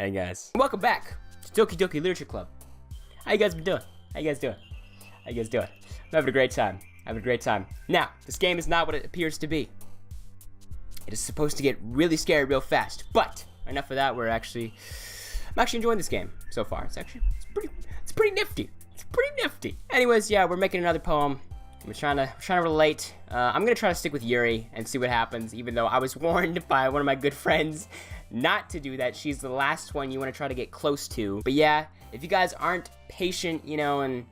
Hey guys, welcome back to Doki Literature Club. How you guys been doing? How you guys doing? I'm having a great time. Now, this game is not what it appears to be. It is supposed to get really scary real fast, but enough of that. I'm actually enjoying this game so far. It's pretty nifty. Anyways, yeah, we're making another poem. We're trying to relate. I'm gonna try to stick with Yuri and see what happens, even though I was warned by one of my good friends not to do that. She's the last one you want to try to get close to. But yeah, if you guys aren't patient, and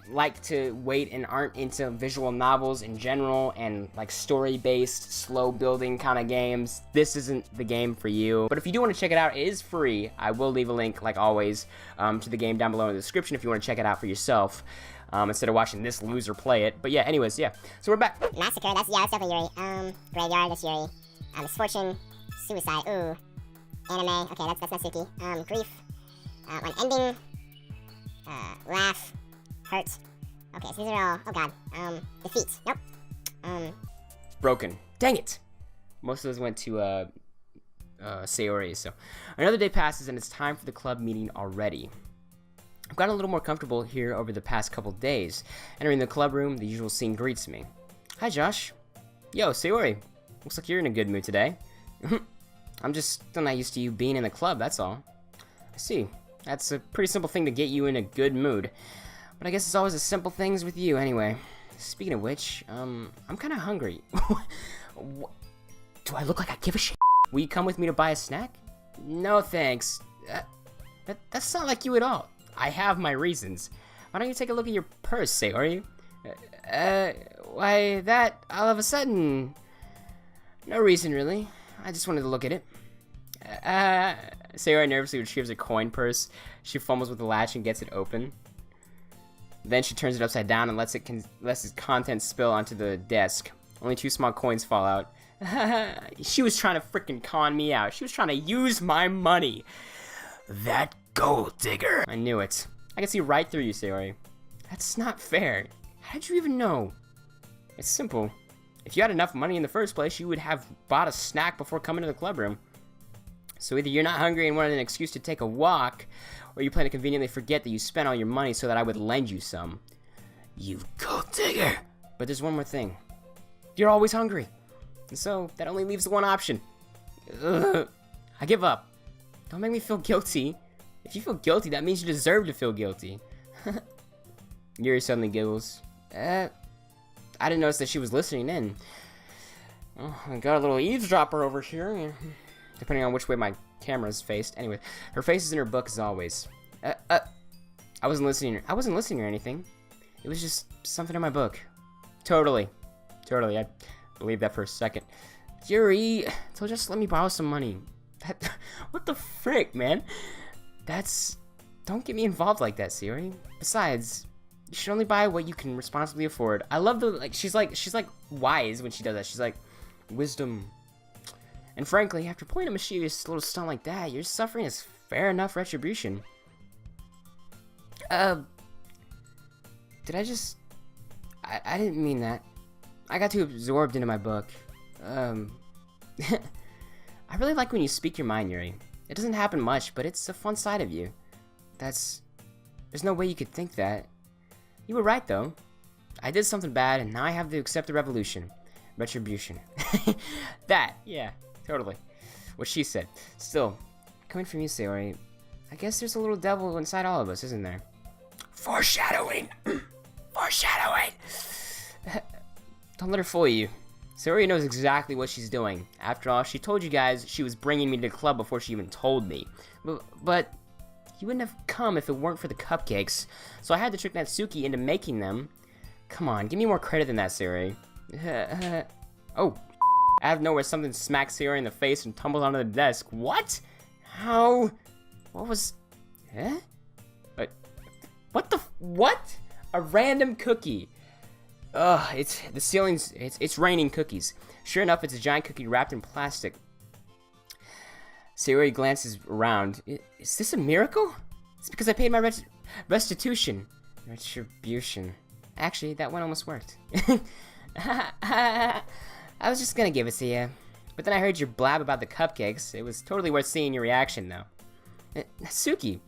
like to wait and aren't into visual novels in general and like story-based, slow building kind of games, this isn't the game for you. But if you do want to check it out, it is free. I will leave a link, like always, to the game down below in the description if you want to check it out for yourself. Instead of watching this loser play it. But yeah, anyways, yeah. So we're back. Massacre, that's definitely Yuri. Graveyard, that's Yuri. Misfortune, suicide, ooh. Anime, okay, that's Natsuki. Grief, unending, laugh, hurt. Okay, so these are all, oh god. Defeat, nope. Broken. Dang it! Most of those went to, Sayori, so. Another day passes and it's time for the club meeting already. I've gotten a little more comfortable here over the past couple days. Entering the club room, the usual scene greets me. Hi, Josh. Yo, Sayori. Looks like you're in a good mood today. I'm just still not used to you being in the club, that's all. I see. That's a pretty simple thing to get you in a good mood. But I guess it's always the simple things with you anyway. Speaking of which, I'm kinda hungry. Do I look like I give a shit? Will you come with me to buy a snack? No, thanks. That's not like you at all. I have my reasons. Why don't you take a look at your purse, Sayori? Why that, all of a sudden? No reason, really. I just wanted to look at it. Sayori nervously retrieves a coin purse. She fumbles with the latch and gets it open. Then she turns it upside down and lets its contents spill onto the desk. Only 2 small coins fall out. She was trying to frickin' con me out. She was trying to use my money. That gold digger. I knew it. I can see right through you, Sayori. That's not fair. How did you even know? It's simple. If you had enough money in the first place, you would have bought a snack before coming to the club room. So either you're not hungry and wanted an excuse to take a walk, or you plan to conveniently forget that you spent all your money so that I would lend you some. You gold digger. But there's one more thing. You're always hungry. And so that only leaves the one option. Ugh. I give up. Don't make me feel guilty. If you feel guilty, that means you deserve to feel guilty. Yuri suddenly giggles. I didn't notice that she was listening in. Oh, I got a little eavesdropper over here. Depending on which way my camera is faced. Anyway, her face is in her book as always. I wasn't listening or anything. It was just something in my book. Totally. I believe that for a second. Yuri, so just let me borrow some money. What the frick, man? Don't get me involved like that, Sayori. Besides, you should only buy what you can responsibly afford. I love she's like wise when she does that. She's like, wisdom. And frankly, after pulling a mischievous little stunt like that, your suffering is fair enough retribution. Did I just... I didn't mean that. I got too absorbed into my book. I really like when you speak your mind, Yuri. It doesn't happen much, but it's a fun side of you. There's no way you could think that. You were right, though. I did something bad, and now I have to accept the retribution. That, yeah, totally. What she said. Still, coming from you, Sayori, I guess there's a little devil inside all of us, isn't there? Foreshadowing! Foreshadowing! Don't let her fool you. Sayori knows exactly what she's doing. After all, she told you guys she was bringing me to the club before she even told me. But you wouldn't have come if it weren't for the cupcakes, so I had to trick Natsuki into making them. Come on, give me more credit than that, Sayori. Oh, out of nowhere, something smacks Sayori in the face and tumbles onto the desk. What? How? What was... Eh? What the... What? A random cookie. Ugh, it's raining cookies. Sure enough, it's a giant cookie wrapped in plastic. Sayori glances around. Is this a miracle? It's because I paid my restitution. Retribution. Actually, that one almost worked. I was just gonna give it to you. But then I heard your blab about the cupcakes. It was totally worth seeing your reaction, though. Natsuki,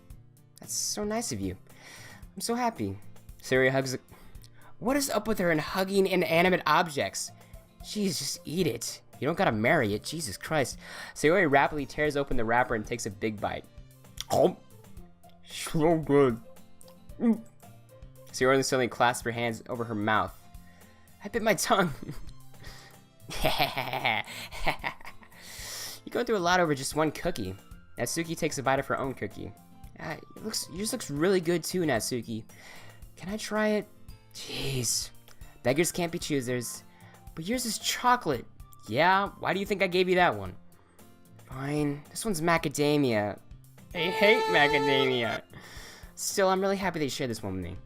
that's so nice of you. I'm so happy. Sayori hugs. What is up with her and hugging inanimate objects? Jeez, just eat it. You don't gotta marry it, Jesus Christ. Sayori rapidly tears open the wrapper and takes a big bite. Oh, so good. Sayori suddenly clasps her hands over her mouth. I bit my tongue. You're going through a lot over just one cookie. Natsuki takes a bite of her own cookie. Yours looks really good too, Natsuki. Can I try it? Jeez. Beggars can't be choosers. But yours is chocolate. Yeah? Why do you think I gave you that one? Fine. This one's macadamia. I hate macadamia. Still, I'm really happy they shared this one with me.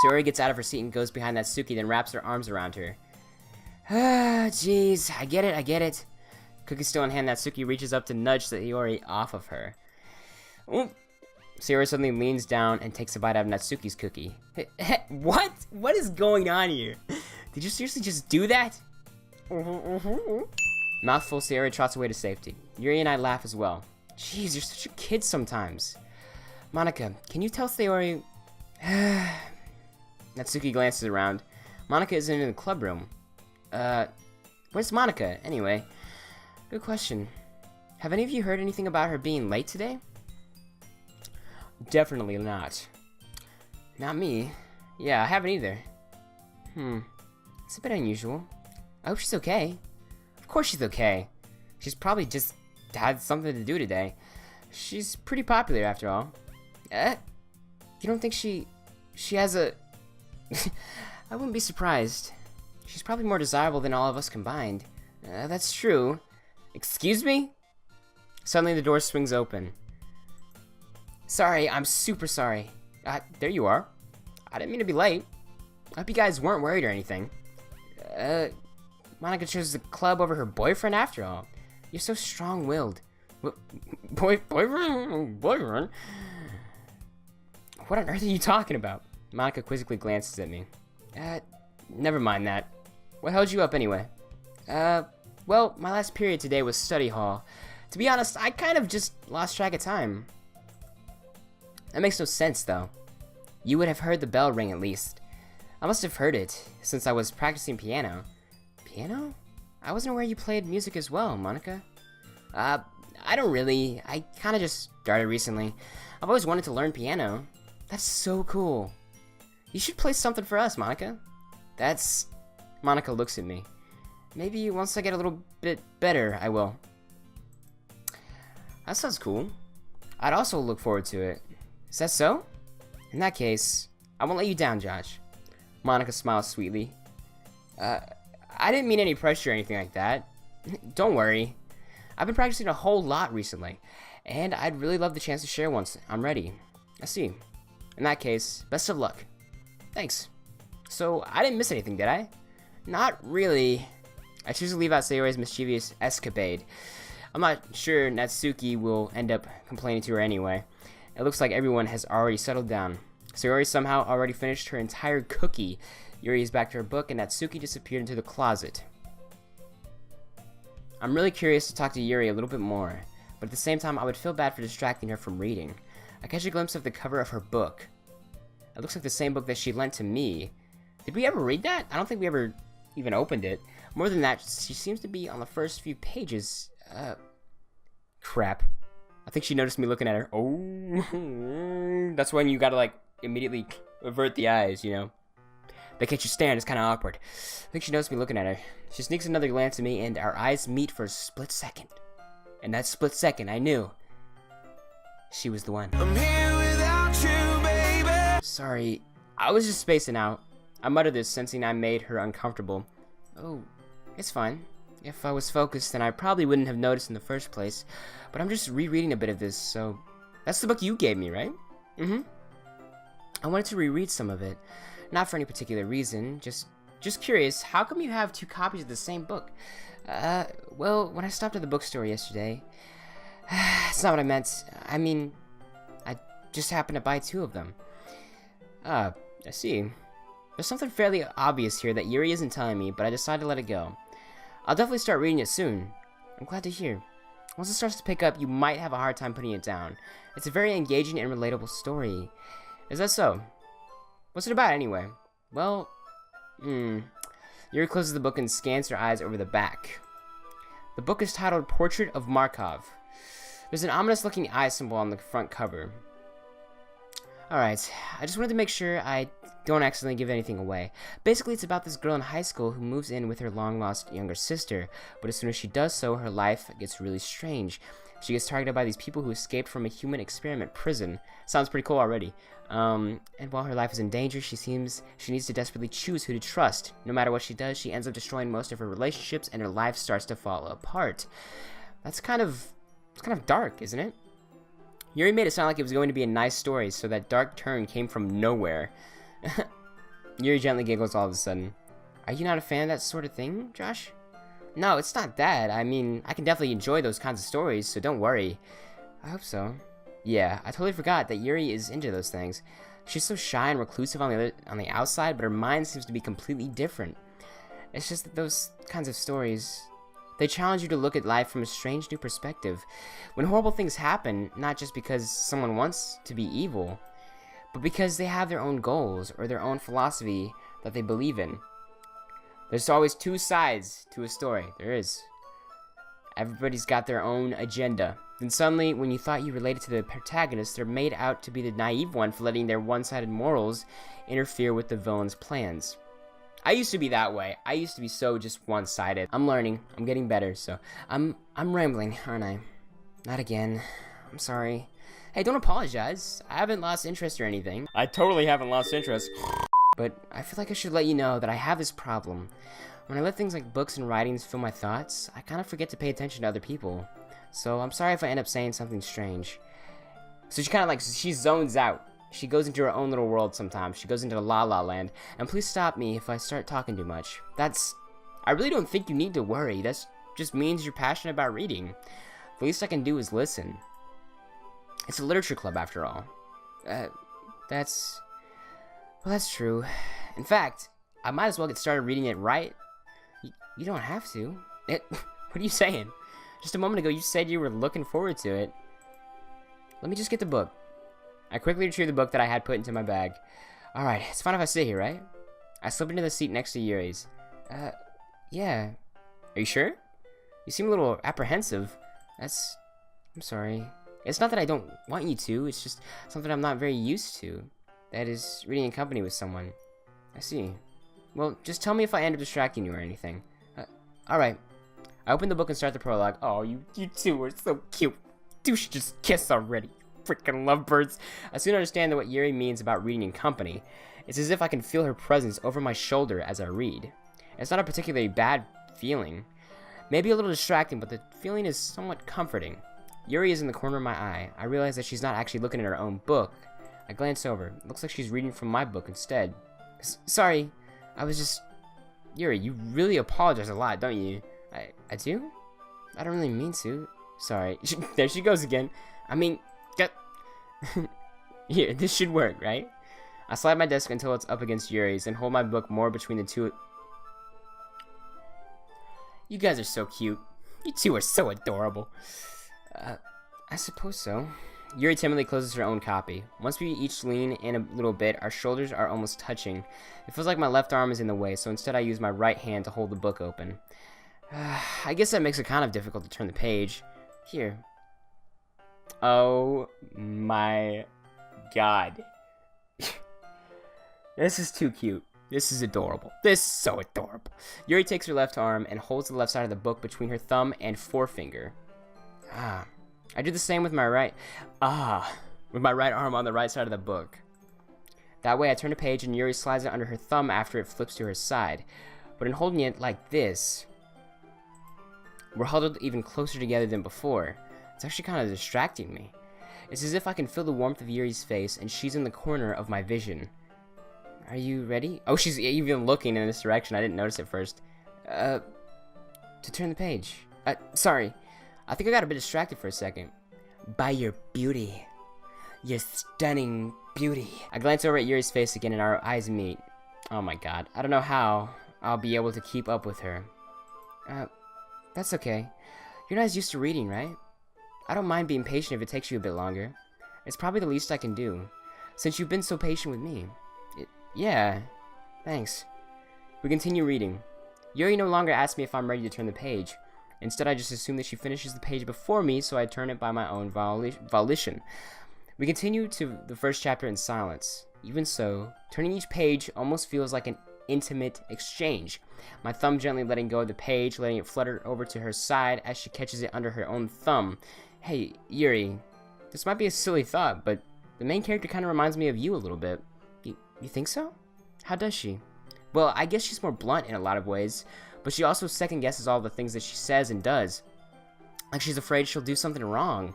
Sayori gets out of her seat and goes behind Natsuki, then wraps her arms around her. Ah, jeez. I get it. Cookie still in hand, Natsuki reaches up to nudge Sayori off of her. Ooh. Sayori suddenly leans down and takes a bite out of Natsuki's cookie. What? What is going on here? Did you seriously just do that? Mouthful, Sayori trots away to safety. Yuri and I laugh as well. Jeez, you're such a kid sometimes. Monika, can you tell Sayori... Natsuki glances around. Monika isn't in the club room. Where's Monika, anyway? Good question. Have any of you heard anything about her being late today? Definitely not. Not me. Yeah, I haven't either. It's a bit unusual. I hope she's okay. Of course she's okay. She's probably just had something to do today. She's pretty popular after all. You don't think she has a... I wouldn't be surprised. She's probably more desirable than all of us combined. That's true. Excuse me? Suddenly the door swings open. Sorry, I'm super sorry. There you are. I didn't mean to be late. I hope you guys weren't worried or anything. Monika chose the club over her boyfriend after all. You're so strong-willed. Boyfriend? Boyfriend? What on earth are you talking about? Monika quizzically glances at me. Never mind that. What held you up anyway? Well, my last period today was study hall. To be honest, I kind of just lost track of time. That makes no sense, though. You would have heard the bell ring at least. I must have heard it, since I was practicing piano. Piano? I wasn't aware you played music as well, Monika. I don't really. I kind of just started recently. I've always wanted to learn piano. That's so cool. You should play something for us, Monika. Monika looks at me. Maybe once I get a little bit better, I will. That sounds cool. I'd also look forward to it. Is that so? In that case, I won't let you down, Josh. Monika smiles sweetly. I didn't mean any pressure or anything like that. Don't worry. I've been practicing a whole lot recently, and I'd really love the chance to share once I'm ready. I see. In that case, best of luck. Thanks. So, I didn't miss anything, did I? Not really. I choose to leave out Sayori's mischievous escapade. I'm not sure Natsuki will end up complaining to her anyway. It looks like everyone has already settled down. Sayori somehow already finished her entire cookie. Yuri is back to her book, and Natsuki disappeared into the closet. I'm really curious to talk to Yuri a little bit more, but at the same time I would feel bad for distracting her from reading. I catch a glimpse of the cover of her book. It looks like the same book that she lent to me. Did we ever read that? I don't think we ever even opened it. More than that, she seems to be on the first few pages. Crap. I think she noticed me looking at her. Oh, that's when you gotta like immediately avert the eyes, you know? They catch you staring, it's kind of awkward. I think she noticed me looking at her. She sneaks another glance at me, and our eyes meet for a split second. And that split second, I knew she was the one. I'm here without you, baby. Sorry, I was just spacing out. I muttered this, sensing I made her uncomfortable. Oh, it's fine. If I was focused, then I probably wouldn't have noticed in the first place. But I'm just rereading a bit of this, so... That's the book you gave me, right? Mm-hmm. I wanted to reread some of it. Not for any particular reason, just curious, how come you have two copies of the same book? Well, when I stopped at the bookstore yesterday... It's not what I meant. I mean, I just happened to buy two of them. I see. There's something fairly obvious here that Yuri isn't telling me, but I decided to let it go. I'll definitely start reading it soon. I'm glad to hear. Once it starts to pick up, you might have a hard time putting it down. It's a very engaging and relatable story. Is that so? What's it about, anyway? Well, Yuri closes the book and scans her eyes over the back. The book is titled Portrait of Markov. There's an ominous-looking eye symbol on the front cover. Alright, I just wanted to make sure I don't accidentally give anything away. Basically, it's about this girl in high school who moves in with her long-lost younger sister, but as soon as she does so, her life gets really strange. She gets targeted by these people who escaped from a human experiment prison. Sounds pretty cool already. And while her life is in danger, she needs to desperately choose who to trust. No matter what she does, she ends up destroying most of her relationships, and her life starts to fall apart. It's kind of dark, isn't it? Yuri made it sound like it was going to be a nice story, so that dark turn came from nowhere. Yuri gently giggles all of a sudden. Are you not a fan of that sort of thing, Josh? No, it's not that. I mean, I can definitely enjoy those kinds of stories, so don't worry. I hope so. Yeah, I totally forgot that Yuri is into those things. She's so shy and reclusive on the outside, but her mind seems to be completely different. It's just that those kinds of stories, they challenge you to look at life from a strange new perspective. When horrible things happen, not just because someone wants to be evil, but because they have their own goals or their own philosophy that they believe in. There's always two sides to a story. There is. Everybody's got their own agenda. Then suddenly, when you thought you related to the protagonist, they're made out to be the naive one for letting their one-sided morals interfere with the villain's plans. I used to be that way. I used to be so just one-sided. I'm learning. I'm getting better, so I'm rambling, aren't I? Not again. I'm sorry. Hey, don't apologize. I haven't lost interest or anything. I totally haven't lost interest. But I feel like I should let you know that I have this problem. When I let things like books and writings fill my thoughts, I kind of forget to pay attention to other people. So I'm sorry if I end up saying something strange. So she kind of she zones out. She goes into her own little world sometimes. She goes into La La Land. And please stop me if I start talking too much. I really don't think you need to worry. That just means you're passionate about reading. The least I can do is listen. It's a literature club after all. That's true. In fact, I might as well get started reading it right. You don't have to. What are you saying? Just a moment ago, you said you were looking forward to it. Let me just get the book. I quickly retrieved the book that I had put into my bag. Alright, it's fine if I sit here, right? I slipped into the seat next to Yuri's. Yeah. Are you sure? You seem a little apprehensive. I'm sorry. It's not that I don't want you to, it's just something I'm not very used to. That is, reading in company with someone. I see. Well, just tell me if I end up distracting you or anything. Alright. I open the book and start the prologue. Oh, you two are so cute. You should just kiss already. Freaking lovebirds. I soon understand what Yuri means about reading in company. It's as if I can feel her presence over my shoulder as I read. It's not a particularly bad feeling. Maybe a little distracting, but the feeling is somewhat comforting. Yuri is in the corner of my eye. I realize that she's not actually looking at her own book. I glance over. It looks like she's reading from my book instead. Sorry, I was just... Yuri, you really apologize a lot, don't you? I do? I don't really mean to. Sorry. There she goes again. I mean, here, this should work, right? I slide my desk until it's up against Yuri's and hold my book more between the two. You guys are so cute. You two are so adorable. I suppose so. Yuri timidly closes her own copy. Once we each lean in a little bit, our shoulders are almost touching. It feels like my left arm is in the way, so instead I use my right hand to hold the book open. I guess that makes it kind of difficult to turn the page. Here. Oh my god. This is too cute. This is adorable. This is so adorable. Yuri takes her left arm and holds the left side of the book between her thumb and forefinger. I do the same with my right arm on the right side of the book. That way I turn a page and Yuri slides it under her thumb after it flips to her side. But in holding it like this, we're huddled even closer together than before. It's actually kind of distracting me. It's as if I can feel the warmth of Yuri's face and she's in the corner of my vision. Are you ready? Oh, she's even looking in this direction. I didn't notice it first. To turn the page. Sorry. I think I got a bit distracted for a second. By your beauty. Your stunning beauty. I glance over at Yuri's face again and our eyes meet. Oh my god. I don't know how I'll be able to keep up with her. That's okay. You're not as used to reading, right? I don't mind being patient if it takes you a bit longer. It's probably the least I can do, since you've been so patient with me. Yeah, thanks. We continue reading. Yuri no longer asks me if I'm ready to turn the page. Instead, I just assume that she finishes the page before me, so I turn it by my own volition. We continue to the first chapter in silence. Even so, turning each page almost feels like an intimate exchange. My thumb gently letting go of the page, letting it flutter over to her side as she catches it under her own thumb. Hey, Yuri, this might be a silly thought, but the main character kind of reminds me of you a little bit. You think so? How does she? Well, I guess she's more blunt in a lot of ways, but she also second guesses all the things that she says and does. Like she's afraid she'll do something wrong.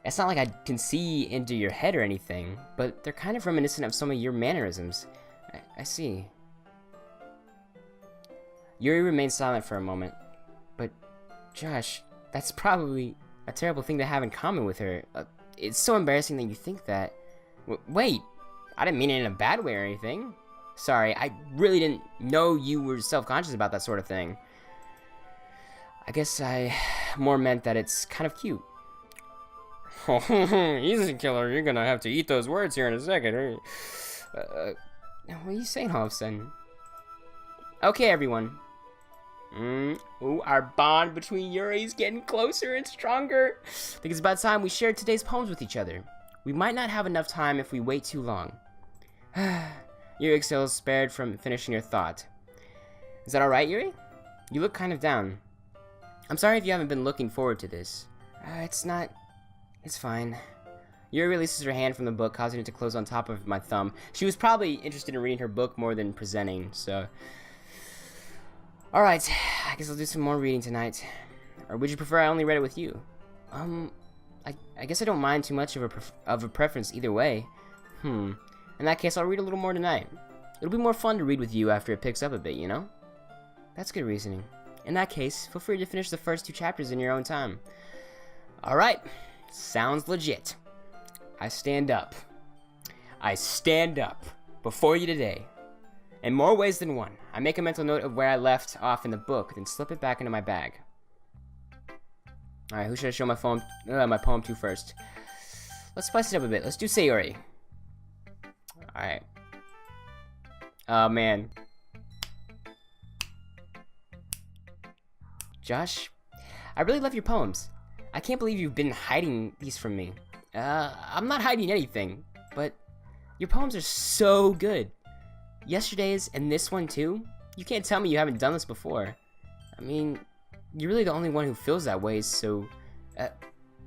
It's not like I can see into your head or anything, but they're kind of reminiscent of some of your mannerisms. I see. Yuri remains silent for a moment. But, Josh, that's probably a terrible thing to have in common with her. It's so embarrassing that you think that. Wait, I didn't mean it in a bad way or anything. Sorry, I really didn't know you were self-conscious about that sort of thing. I guess I more meant that it's kind of cute. Easy, killer. You're gonna have to eat those words here in a second. What are you saying all of a sudden? Okay, everyone. Ooh, our bond between Yuri is getting closer and stronger. I think it's about time we shared today's poems with each other. We might not have enough time if we wait too long. Yuri exhales, spared from finishing your thought. Is that alright, Yuri? You look kind of down. I'm sorry if you haven't been looking forward to this. It's fine. Yuri releases her hand from the book, causing it to close on top of my thumb. She was probably interested in reading her book more than presenting, so... Alright, I guess I'll do some more reading tonight. Or would you prefer I only read it with you? I guess I don't mind too much of a preference either way. In that case, I'll read a little more tonight. It'll be more fun to read with you after it picks up a bit, you know? That's good reasoning. In that case, feel free to finish the first 2 chapters in your own time. Alright, sounds legit. I stand up before you today. In more ways than one. I make a mental note of where I left off in the book, then slip it back into my bag. Alright, who should I show my poem to first? Let's spice it up a bit. Let's do Sayori. Alright. Oh, man. Josh, I really love your poems. I can't believe you've been hiding these from me. I'm not hiding anything, but your poems are so good. Yesterday's and this one too? You can't tell me you haven't done this before. I mean, you're really the only one who feels that way, so...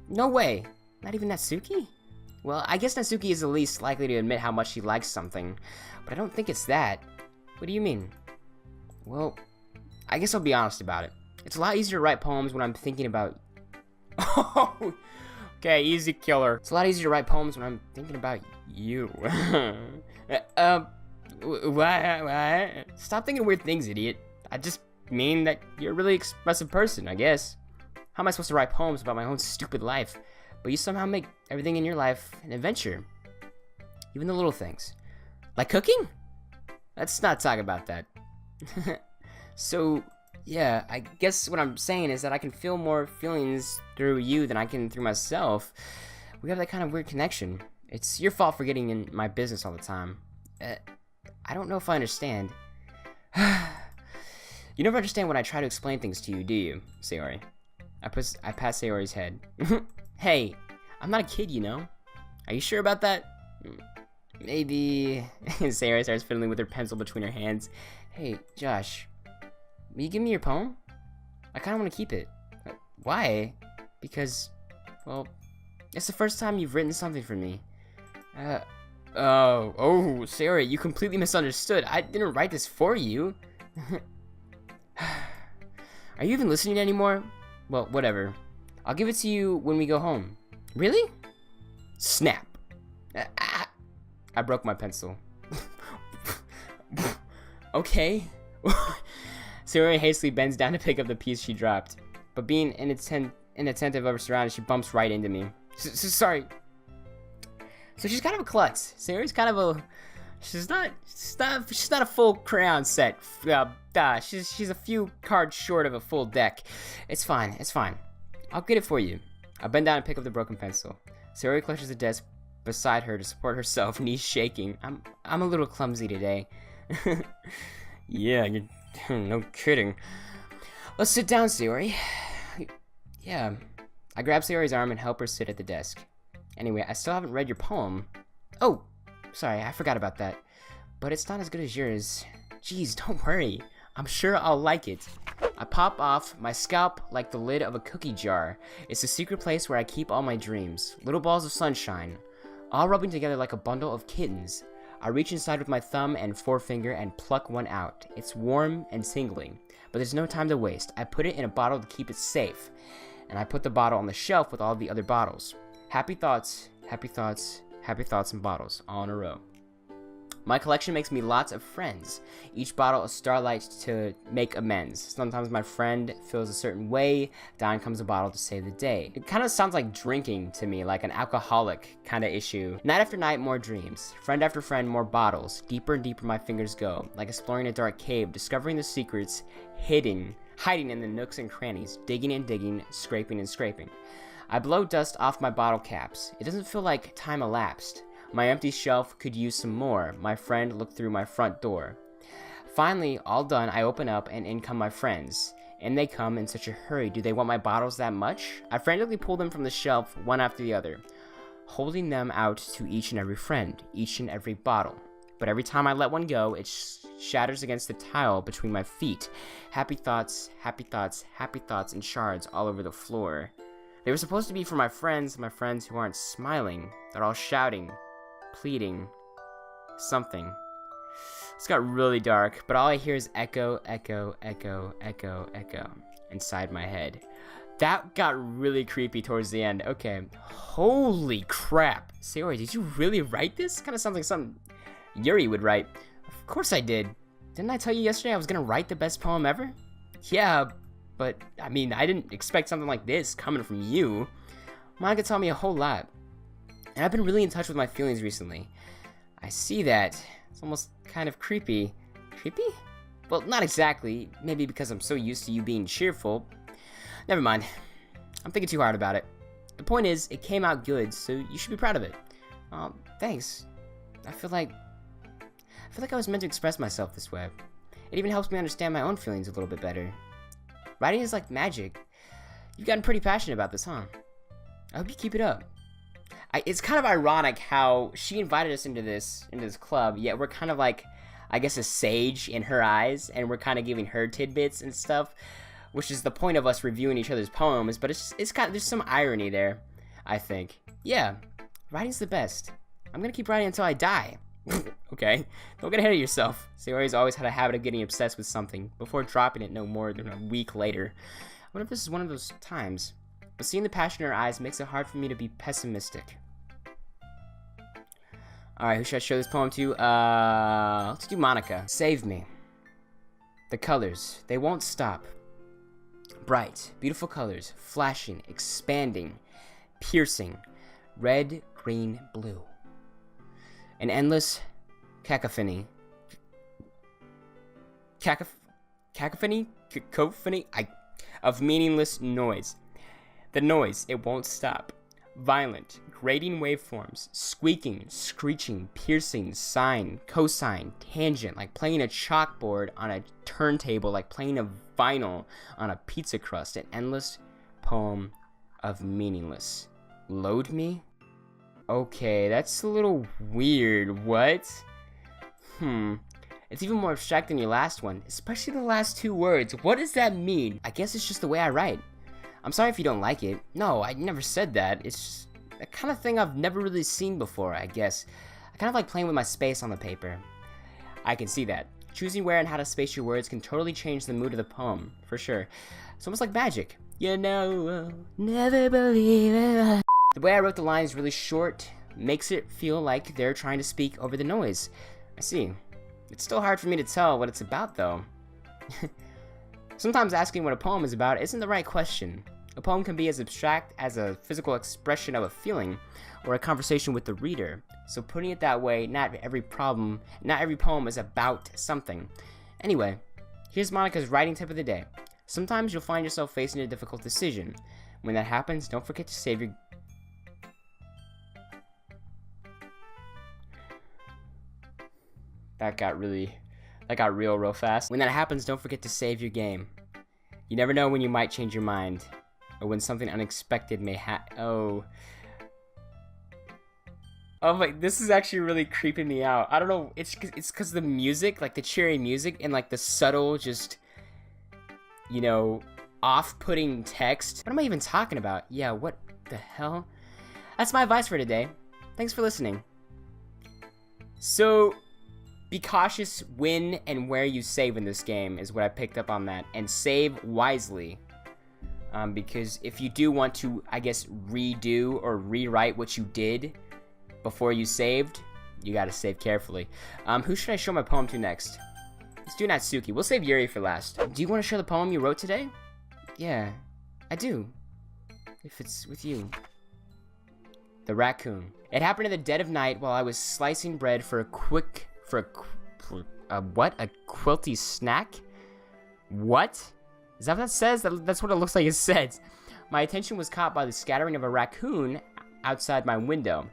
no way. Not even Natsuki? Well, I guess Natsuki is the least likely to admit how much she likes something, but I don't think it's that. What do you mean? Well, I guess I'll be honest about it. It's a lot easier to write poems when I'm thinking about... Oh! Okay, easy, killer. It's a lot easier to write poems when I'm thinking about you. What? Stop thinking weird things, idiot. I just mean that you're a really expressive person, I guess. How am I supposed to write poems about my own stupid life? But you somehow make everything in your life an adventure. Even the little things. Like cooking? Let's not talk about that. So, yeah, I guess what I'm saying is that I can feel more feelings through you than I can through myself. We have that kind of weird connection. It's your fault for getting in my business all the time. I don't know if I understand. You never understand when I try to explain things to you, do you, Sayori? I pat Sayori's head. Hey, I'm not a kid, you know? Are you sure about that? Maybe... Sayori starts fiddling with her pencil between her hands. Hey, Josh, will you give me your poem? I kind of want to keep it. Why? Because, well, it's the first time you've written something for me. Oh, Sayori, you completely misunderstood. I didn't write this for you. Are you even listening anymore? Well, whatever. I'll give it to you when we go home. Really? Snap. I broke my pencil. Okay. Sayori hastily bends down to pick up the piece she dropped. But being inattentive of her surroundings, she bumps right into me. Sorry. So she's kind of a klutz. Sayori's kind of a... She's not a full crayon set. She's a few cards short of a full deck. It's fine. I'll get it for you. I bend down and pick up the broken pencil. Sayori clutches the desk beside her to support herself, knees shaking. I'm a little clumsy today. Yeah, you're no kidding. Let's sit down, Sayori. Yeah. I grab Sayori's arm and help her sit at the desk. Anyway, I still haven't read your poem. Oh, sorry, I forgot about that. But it's not as good as yours. Jeez, don't worry. I'm sure I'll like it. I pop off my scalp like the lid of a cookie jar. It's the secret place where I keep all my dreams. Little balls of sunshine, all rubbing together like a bundle of kittens. I reach inside with my thumb and forefinger and pluck one out. It's warm and tingling, but there's no time to waste. I put it in a bottle to keep it safe, and I put the bottle on the shelf with all the other bottles. Happy thoughts, happy thoughts, happy thoughts in bottles, all in a row. My collection makes me lots of friends. Each bottle a starlight to make amends. Sometimes my friend feels a certain way, down comes a bottle to save the day. It kind of sounds like drinking to me, like an alcoholic kind of issue. Night after night, more dreams. Friend after friend, more bottles. Deeper and deeper my fingers go, like exploring a dark cave, discovering the secrets hiding in the nooks and crannies, digging and digging, scraping and scraping. I blow dust off my bottle caps. It doesn't feel like time elapsed. My empty shelf could use some more. My friend looked through my front door. Finally, all done, I open up and in come my friends. And they come in such a hurry. Do they want my bottles that much? I frantically pull them from the shelf, one after the other, holding them out to each and every friend, each and every bottle. But every time I let one go, it shatters against the tile between my feet. Happy thoughts, happy thoughts, happy thoughts in shards all over the floor. They were supposed to be for my friends who aren't smiling. They're all shouting, pleading, something. It's got really dark, but all I hear is echo, echo, echo, echo, echo inside my head. That got really creepy towards the end. Okay, holy crap. Sayori, did you really write this? Kind of sounds like something Yuri would write. Of course I did. Didn't I tell you yesterday I was gonna write the best poem ever? Yeah, but I mean, I didn't expect something like this coming from you. Monika taught me a whole lot. And I've been really in touch with my feelings recently. I see that. It's almost kind of creepy. Creepy? Well, not exactly. Maybe because I'm so used to you being cheerful. Never mind. I'm thinking too hard about it. The point is, it came out good, so you should be proud of it. Thanks. I feel like I was meant to express myself this way. It even helps me understand my own feelings a little bit better. Writing is like magic. You've gotten pretty passionate about this, huh? I hope you keep it up. It's kind of ironic how she invited us into this club, yet we're kind of like, I guess, a sage in her eyes, and we're kind of giving her tidbits and stuff, which is the point of us reviewing each other's poems. But it's kind of, there's some irony there, I think. Yeah, writing's the best. I'm gonna keep writing until I die. Okay, don't get ahead of yourself. Sayori's always had a habit of getting obsessed with something before dropping it no more than a week later. I wonder if this is one of those times. But seeing the passion in her eyes makes it hard for me to be pessimistic. Alright, who should I show this poem to? Let's do Monika. Save me. The colors, they won't stop. Bright, beautiful colors, flashing, expanding, piercing. Red, green, blue. An endless cacophony. Cacophony of meaningless noise. The noise, it won't stop. Violent, grating waveforms, squeaking, screeching, piercing, sine, cosine, tangent, like playing a chalkboard on a turntable, like playing a vinyl on a pizza crust. An endless poem of meaningless. Load me? Okay, that's a little weird. What? It's even more abstract than your last one, especially the last two words. What does that mean? I guess it's just the way I write. I'm sorry if you don't like it. No, I never said that. It's just a kind of thing I've never really seen before, I guess. I kind of like playing with my space on the paper. I can see that. Choosing where and how to space your words can totally change the mood of the poem, for sure. It's almost like magic. You know, never believe it. The way I wrote the line is really short, makes it feel like they're trying to speak over the noise. I see. It's still hard for me to tell what it's about, though. Sometimes asking what a poem is about isn't the right question. A poem can be as abstract as a physical expression of a feeling, or a conversation with the reader. So putting it that way, not every poem is about something. Anyway, here's Monika's writing tip of the day. Sometimes you'll find yourself facing a difficult decision, When that happens, don't forget to save your... That got real fast. When that happens, don't forget to save your game. You never know when you might change your mind, or when something unexpected may Oh my, this is actually really creeping me out. I don't know, it's because the music, like the cheery music, and like the subtle, just, you know, off-putting text. What am I even talking about? Yeah, what the hell? That's my advice for today. Thanks for listening. So, be cautious when and where you save in this game is what I picked up on that. And save wisely. Because if you do want to, I guess, redo or rewrite what you did before you saved, you gotta save carefully. Who should I show my poem to next? Let's do Natsuki. We'll save Yuri for last. Do you want to share the poem you wrote today? Yeah, I do. If it's with you. The Raccoon. It happened in the dead of night while I was slicing bread for a quilty snack? What? Is that what that says? That's what it looks like it says. My attention was caught by the scattering of a raccoon outside my window.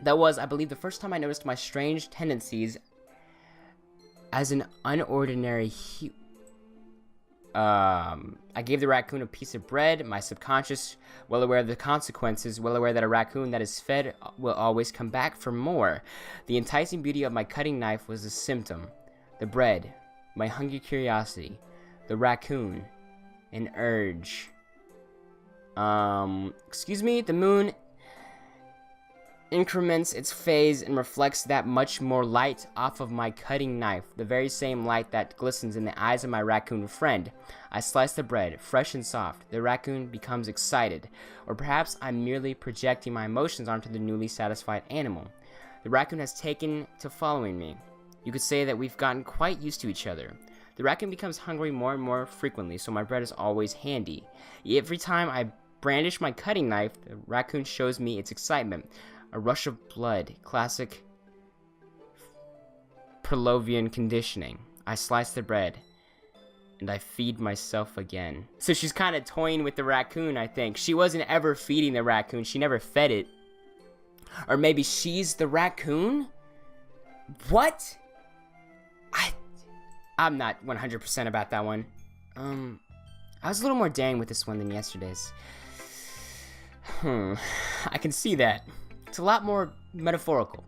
That was, I believe, the first time I noticed my strange tendencies as an unordinary I gave the raccoon a piece of bread, my subconscious, well aware of the consequences, well aware that a raccoon that is fed will always come back for more. The enticing beauty of my cutting knife was a symptom. The bread, my hungry curiosity. The raccoon, an urge. Excuse me, the moon increments its phase and reflects that much more light off of my cutting knife, the very same light that glistens in the eyes of my raccoon friend. I slice the bread, fresh and soft. The raccoon becomes excited, or perhaps I'm merely projecting my emotions onto the newly satisfied animal. The raccoon has taken to following me. You could say that we've gotten quite used to each other. The raccoon becomes hungry more and more frequently, so my bread is always handy. Every time I brandish my cutting knife, the raccoon shows me its excitement. A rush of blood, classic Pavlovian conditioning. I slice the bread, and I feed myself again. So she's kind of toying with the raccoon, I think. She wasn't ever feeding the raccoon. She never fed it. Or maybe she's the raccoon? What? I'm not 100% about that one. I was a little more daring with this one than yesterday's. I can see that. It's a lot more metaphorical.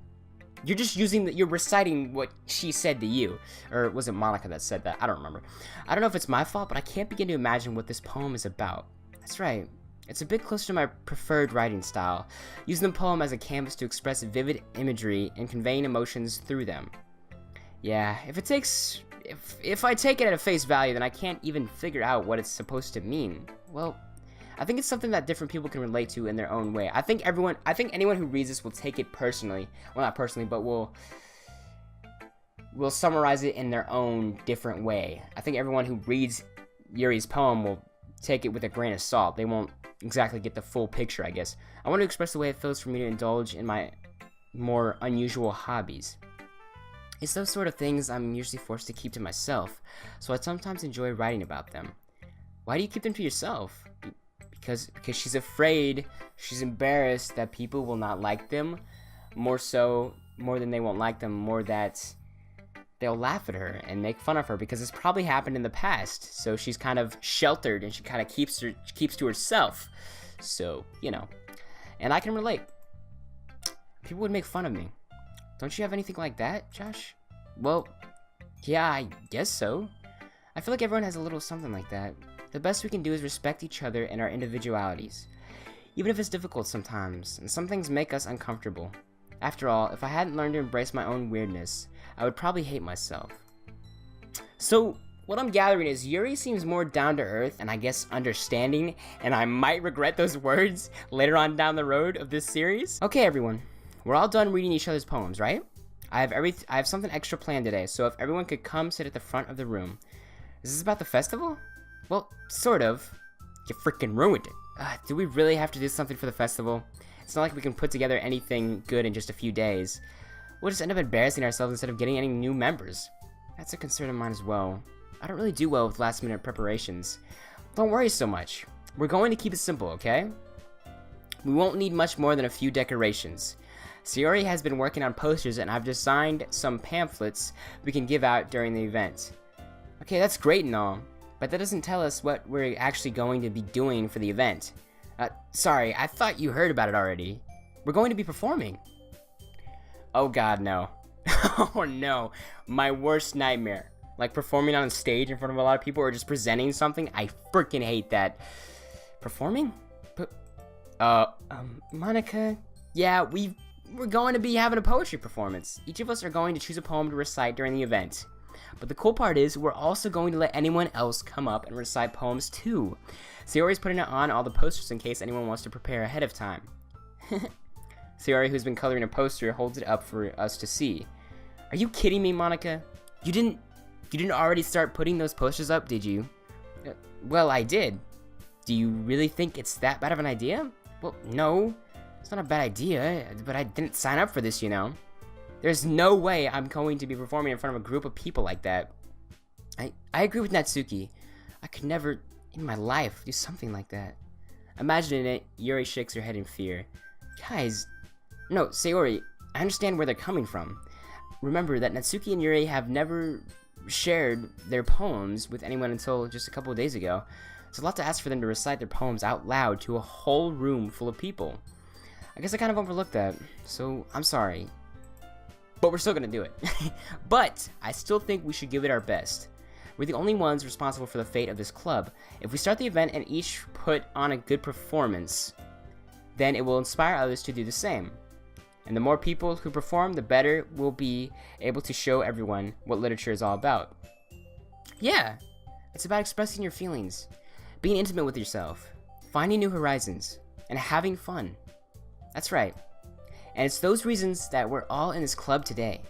You're just you're reciting what she said to you. Or was it Monika that said that? I don't remember. I don't know if it's my fault, but I can't begin to imagine what this poem is about. That's right. It's a bit closer to my preferred writing style, using the poem as a canvas to express vivid imagery and conveying emotions through them. Yeah, if I take it at a face value, then I can't even figure out what it's supposed to mean. Well, I think it's something that different people can relate to in their own way. I think anyone who reads this will take it personally. Well, not personally, but will summarize it in their own different way. I think everyone who reads Yuri's poem will take it with a grain of salt. They won't exactly get the full picture, I guess. I want to express the way it feels for me to indulge in my more unusual hobbies. It's those sort of things I'm usually forced to keep to myself, so I sometimes enjoy writing about them. Why do you keep them to yourself? Because she's afraid, she's embarrassed that people will not like them, more than they won't like them, more that they'll laugh at her and make fun of her, because it's probably happened in the past. So she's kind of sheltered and she kind of keeps to herself. So, you know, and I can relate. People would make fun of me. Don't you have anything like that, Josh? Well, yeah, I guess so. I feel like everyone has a little something like that. The best we can do is respect each other and our individualities, even if it's difficult sometimes, and some things make us uncomfortable. After all, if I hadn't learned to embrace my own weirdness, I would probably hate myself. So, what I'm gathering is Yuri seems more down to earth and I guess understanding, and I might regret those words later on down the road of this series. Okay, everyone, we're all done reading each other's poems, right? I have something extra planned today, so if everyone could come sit at the front of the room. Is this about the festival? Well, sort of. You freaking ruined it. Do we really have to do something for the festival? It's not like we can put together anything good in just a few days. We'll just end up embarrassing ourselves instead of getting any new members. That's a concern of mine as well. I don't really do well with last-minute preparations. Don't worry so much. We're going to keep it simple, okay? We won't need much more than a few decorations. Sayori has been working on posters, and I've designed some pamphlets we can give out during the event. Okay, that's great and all, but that doesn't tell us what we're actually going to be doing for the event. Sorry, I thought you heard about it already. We're going to be performing. Oh god, no. Oh no, my worst nightmare. Like performing on a stage in front of a lot of people or just presenting something. I freaking hate that. Performing? Monika? Yeah, we're going to be having a poetry performance. Each of us are going to choose a poem to recite during the event. But the cool part is, we're also going to let anyone else come up and recite poems too. Sayori's putting it on all the posters in case anyone wants to prepare ahead of time. Sayori, who's been coloring a poster, holds it up for us to see. Are you kidding me, Monika? You didn't already start putting those posters up, did you? Well, I did. Do you really think it's that bad of an idea? Well, no. It's not a bad idea, but I didn't sign up for this, you know. There's no way I'm going to be performing in front of a group of people like that. I agree with Natsuki. I could never, in my life, do something like that. Imagining it, Yuri shakes her head in fear. Guys, no, Sayori, I understand where they're coming from. Remember that Natsuki and Yuri have never shared their poems with anyone until just a couple of days ago. It's a lot to ask for them to recite their poems out loud to a whole room full of people. I guess I kind of overlooked that, so I'm sorry. But we're still gonna do it. But I still think we should give it our best. We're the only ones responsible for the fate of this club. If we start the event and each put on a good performance, then it will inspire others to do the same. And the more people who perform, the better we'll be able to show everyone what literature is all about. Yeah, it's about expressing your feelings, being intimate with yourself, finding new horizons, and having fun. That's right. And it's those reasons that we're all in this club today.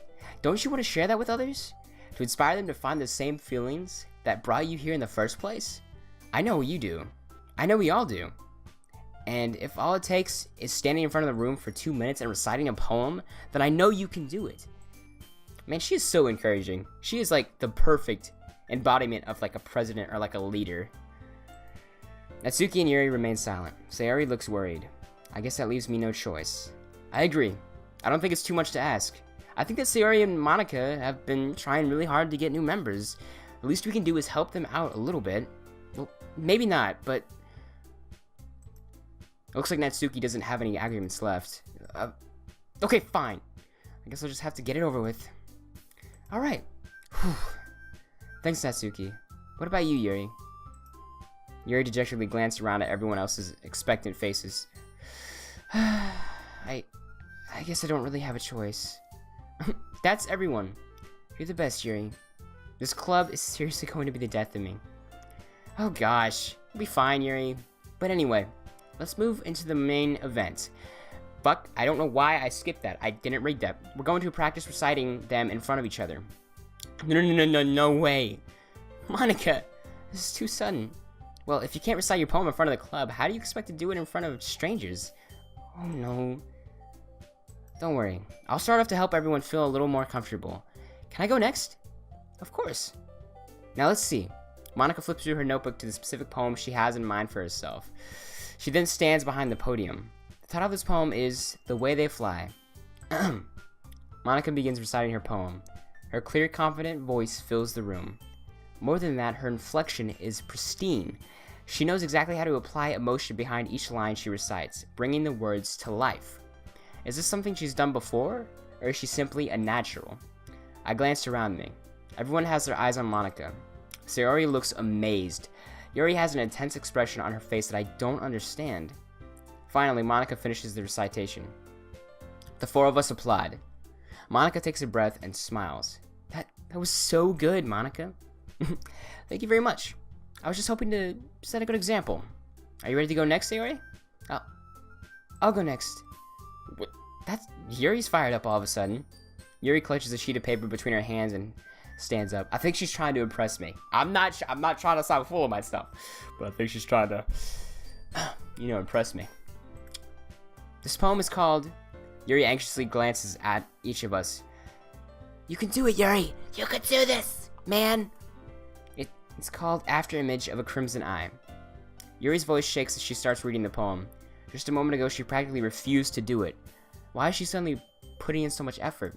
Don't you want to share that with others? To inspire them to find the same feelings that brought you here in the first place? I know you do. I know we all do. And if all it takes is standing in front of the room for 2 minutes and reciting a poem, then I know you can do it. Man, she is so encouraging. She is like the perfect embodiment of like a president or like a leader. Natsuki and Yuri remain silent. Sayori looks worried. I guess that leaves me no choice. I agree. I don't think it's too much to ask. I think that Sayori and Monika have been trying really hard to get new members. The least we can do is help them out a little bit. Well, maybe not, but it looks like Natsuki doesn't have any arguments left. Okay, fine. I guess I'll just have to get it over with. Alright. Thanks, Natsuki. What about you, Yuri? Yuri dejectedly glanced around at everyone else's expectant faces. I guess I don't really have a choice. That's everyone. You're the best, Yuri. This club is seriously going to be the death of me. Oh gosh, we'll be fine, Yuri. But anyway, let's move into the main event. Fuck, I don't know why I skipped that. I didn't read that. We're going to practice reciting them in front of each other. No way. Monika, this is too sudden. Well, if you can't recite your poem in front of the club, how do you expect to do it in front of strangers? Oh no. Don't worry. I'll start off to help everyone feel a little more comfortable. Can I go next? Of course. Now let's see. Monika flips through her notebook to the specific poem she has in mind for herself. She then stands behind the podium. The title of this poem is The Way They Fly. Monika begins reciting her poem. Her clear, confident voice fills the room. More than that, her inflection is pristine. She knows exactly how to apply emotion behind each line she recites, bringing the words to life. Is this something she's done before, or is she simply a natural? I glanced around me. Everyone has their eyes on Monika. Sayori looks amazed. Yuri has an intense expression on her face that I don't understand. Finally, Monika finishes the recitation. The four of us applaud. Monika takes a breath and smiles. That was so good, Monika. Thank you very much. I was just hoping to set a good example. Are you ready to go next, Sayori? I'll go next. What? Yuri's fired up all of a sudden. Yuri clutches a sheet of paper between her hands and stands up. I think she's trying to impress me. I'm not trying to sound full of my stuff, but I think she's trying to, impress me. This poem is called. Yuri anxiously glances at each of us. You can do it, Yuri. You can do this, man. It's called After Image of a Crimson Eye. Yuri's voice shakes as she starts reading the poem. Just a moment ago, she practically refused to do it. Why is she suddenly putting in so much effort?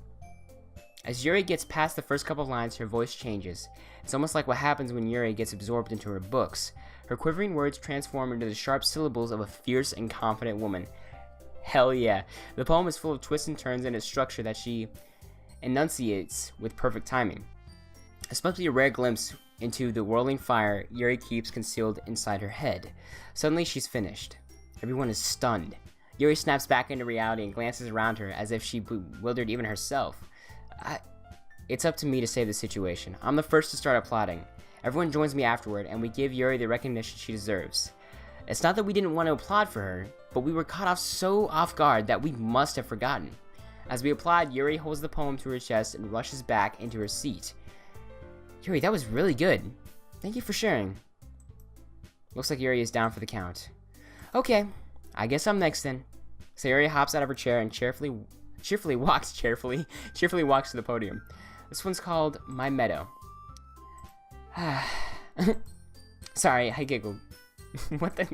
As Yuri gets past the first couple of lines, her voice changes. It's almost like what happens when Yuri gets absorbed into her books. Her quivering words transform into the sharp syllables of a fierce and confident woman. Hell yeah. The poem is full of twists and turns in its structure that she enunciates with perfect timing. This must be a rare glimpse into the whirling fire Yuri keeps concealed inside her head. Suddenly, she's finished. Everyone is stunned. Yuri snaps back into reality and glances around her as if she bewildered even herself. It's up to me to save the situation. I'm the first to start applauding. Everyone joins me afterward, and we give Yuri the recognition she deserves. It's not that we didn't want to applaud for her, but we were caught so off guard that we must have forgotten. As we applaud, Yuri holds the poem to her chest and rushes back into her seat. Yuri, that was really good. Thank you for sharing. Looks like Yuri is down for the count. Okay, I guess I'm next then. So Yuri hops out of her chair and cheerfully walks to the podium. This one's called My Meadow. Sorry, I giggled. What the?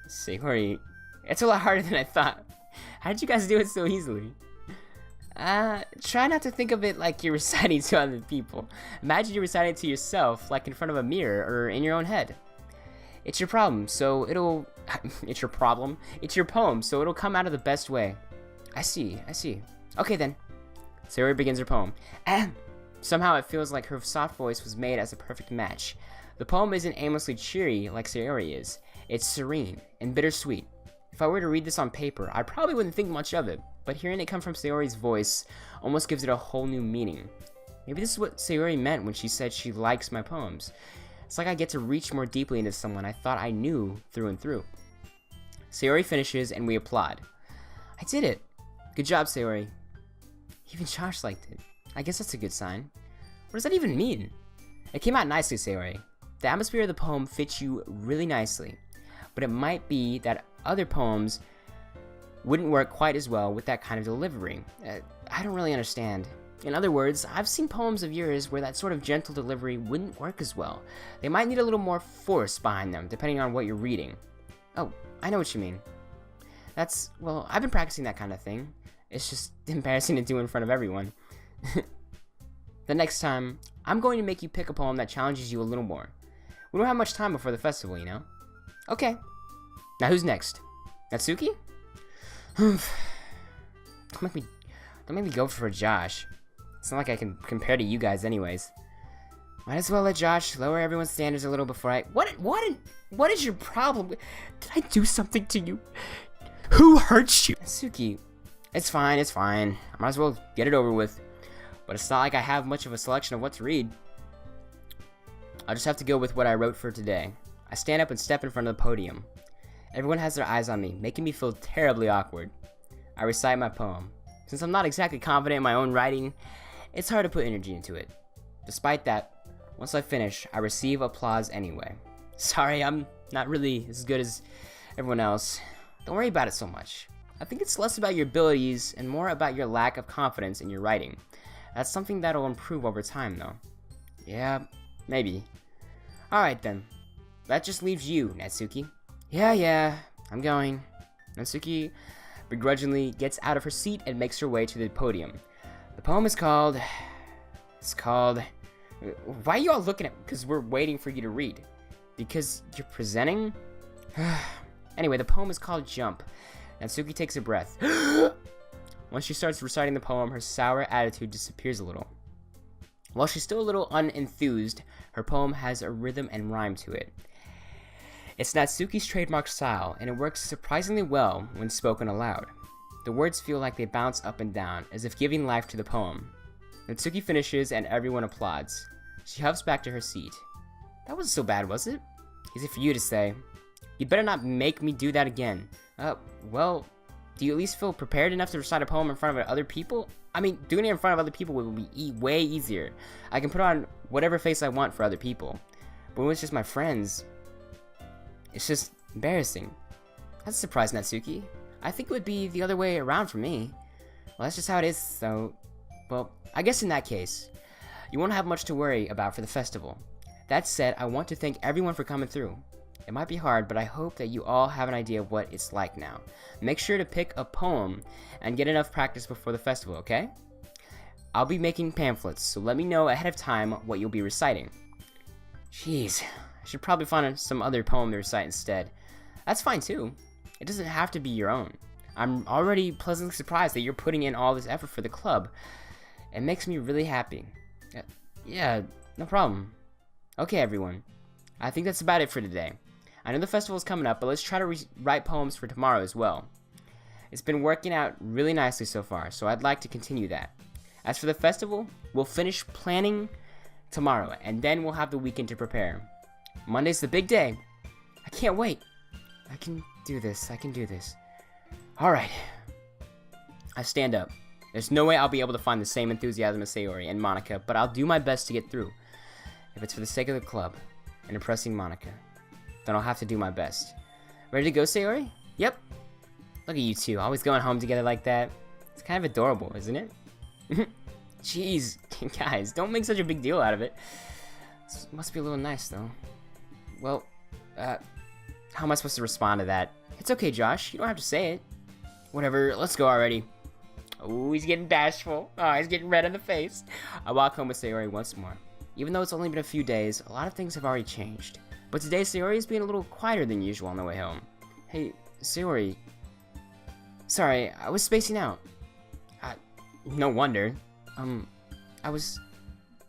Sayori, it's a lot harder than I thought. How did you guys do it so easily? Try not to think of it like you're reciting to other people. Imagine you're reciting to yourself, like in front of a mirror or in your own head. It's your problem, so it'll... It's your problem? It's your poem, so it'll come out of the best way. I see. Okay then. Sayori begins her poem. Somehow it feels like her soft voice was made as a perfect match. The poem isn't aimlessly cheery like Sayori is. It's serene and bittersweet. If I were to read this on paper, I probably wouldn't think much of it, but hearing it come from Sayori's voice almost gives it a whole new meaning. Maybe this is what Sayori meant when she said she likes my poems. It's like I get to reach more deeply into someone I thought I knew through and through. Sayori finishes and we applaud. I did it! Good job, Sayori. Even Josh liked it. I guess that's a good sign. What does that even mean? It came out nicely, Sayori. The atmosphere of the poem fits you really nicely, but it might be that other poems wouldn't work quite as well with that kind of delivery. I don't really understand. In other words, I've seen poems of yours where that sort of gentle delivery wouldn't work as well. They might need a little more force behind them, depending on what you're reading. Oh, I know what you mean. Well, I've been practicing that kind of thing. It's just embarrassing to do in front of everyone. The next time, I'm going to make you pick a poem that challenges you a little more. We don't have much time before the festival, you know? Okay. Now who's next? Natsuki? Don't make me go for Josh. It's not like I can compare to you guys anyways. Might as well let Josh lower everyone's standards a little before I... What is your problem? Did I do something to you? Who hurt you? Natsuki, it's fine. I might as well get it over with. But it's not like I have much of a selection of what to read. I'll just have to go with what I wrote for today. I stand up and step in front of the podium. Everyone has their eyes on me, making me feel terribly awkward. I recite my poem. Since I'm not exactly confident in my own writing, it's hard to put energy into it. Despite that, once I finish, I receive applause anyway. Sorry, I'm not really as good as everyone else. Don't worry about it so much. I think it's less about your abilities and more about your lack of confidence in your writing. That's something that'll improve over time, though. Yeah, maybe. Alright then. That just leaves you, Natsuki. Yeah, I'm going. Natsuki begrudgingly gets out of her seat and makes her way to the podium. The poem is called... Why are you all looking at... Because we're waiting for you to read. Because you're presenting? Anyway, the poem is called Jump. Natsuki takes a breath. Once she starts reciting the poem, her sour attitude disappears a little. While she's still a little unenthused, her poem has a rhythm and rhyme to it. It's Natsuki's trademark style, and it works surprisingly well when spoken aloud. The words feel like they bounce up and down, as if giving life to the poem. Natsuki finishes, and everyone applauds. She huffs back to her seat. That wasn't so bad, was it? Easy for you to say. You'd better not make me do that again. Well, do you at least feel prepared enough to recite a poem in front of other people? I mean, doing it in front of other people would be way easier. I can put on whatever face I want for other people. But when it's just my friends, it's just embarrassing. That's a surprise, Natsuki. I think it would be the other way around for me. Well, that's just how it is, so... Well, I guess in that case, you won't have much to worry about for the festival. That said, I want to thank everyone for coming through. It might be hard, but I hope that you all have an idea of what it's like now. Make sure to pick a poem and get enough practice before the festival, okay? I'll be making pamphlets, so let me know ahead of time what you'll be reciting. Jeez, I should probably find some other poem to recite instead. That's fine too. It doesn't have to be your own. I'm already pleasantly surprised that you're putting in all this effort for the club. It makes me really happy. Yeah, no problem. Okay, everyone. I think that's about it for today. I know the festival's coming up, but let's try to write poems for tomorrow as well. It's been working out really nicely so far, so I'd like to continue that. As for the festival, we'll finish planning tomorrow, and then we'll have the weekend to prepare. Monday's the big day. I can't wait. I can do this. I can do this. Alright. I stand up. There's no way I'll be able to find the same enthusiasm as Sayori and Monika, but I'll do my best to get through. If it's for the sake of the club and impressing Monika, then I'll have to do my best. Ready to go, Sayori? Yep. Look at you two, always going home together like that. It's kind of adorable, isn't it? Jeez, guys, don't make such a big deal out of it. This must be a little nice, though. Well, how am I supposed to respond to that? It's okay, Josh, you don't have to say it. Whatever, let's go already. Oh, he's getting bashful. Oh, he's getting red in the face. I walk home with Sayori once more. Even though it's only been a few days, a lot of things have already changed. But today, Sayori is being a little quieter than usual on the way home. Hey, Sayori. Sorry, I was spacing out. No wonder. I was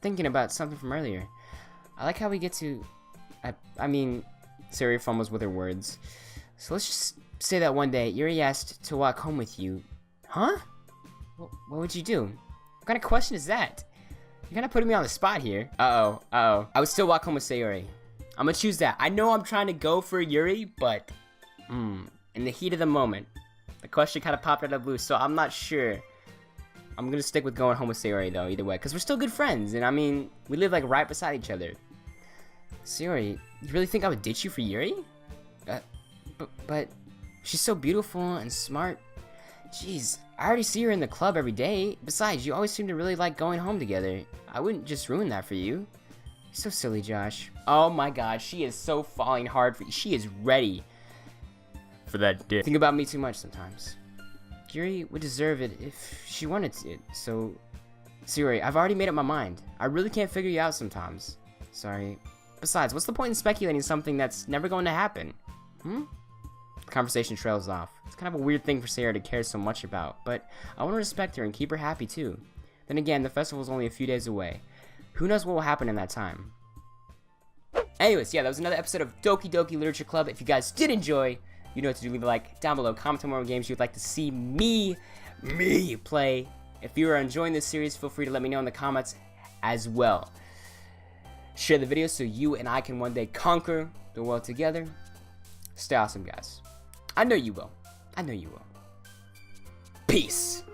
thinking about something from earlier. I like how we get to... I mean, Sayori fumbles with her words. So let's just say that one day, Yuri asked to walk home with you. Huh? What would you do? What kind of question is that? You're kind of putting me on the spot here. Uh-oh. I would still walk home with Sayori. I'm gonna choose that. I know I'm trying to go for Yuri, but... in the heat of the moment, the question kind of popped out of the blue, so I'm not sure. I'm gonna stick with going home with Sayori, though, either way. Because we're still good friends, and I mean, we live, like, right beside each other. Sayori, you really think I would ditch you for Yuri? But she's so beautiful and smart. Jeez, I already see her in the club every day. Besides, you always seem to really like going home together. I wouldn't just ruin that for you. You're so silly, Josh. Oh my god, she is so falling hard for you. She is ready for that dick. Think about me too much sometimes. Yuri would deserve it if she wanted it, so... Sayori, I've already made up my mind. I really can't figure you out sometimes. Sorry. Besides, what's the point in speculating something that's never going to happen? The conversation trails off. It's kind of a weird thing for Sayori to care so much about, but I want to respect her and keep her happy too. Then again, the festival is only a few days away. Who knows what will happen in that time? Anyways, yeah, that was another episode of Doki Doki Literature Club. If you guys did enjoy, you know what to do. Leave a like down below. Comment on more games you'd like to see me play. If you are enjoying this series, feel free to let me know in the comments as well. Share the video so you and I can one day conquer the world together. Stay awesome, guys. I know you will. I know you will. Peace.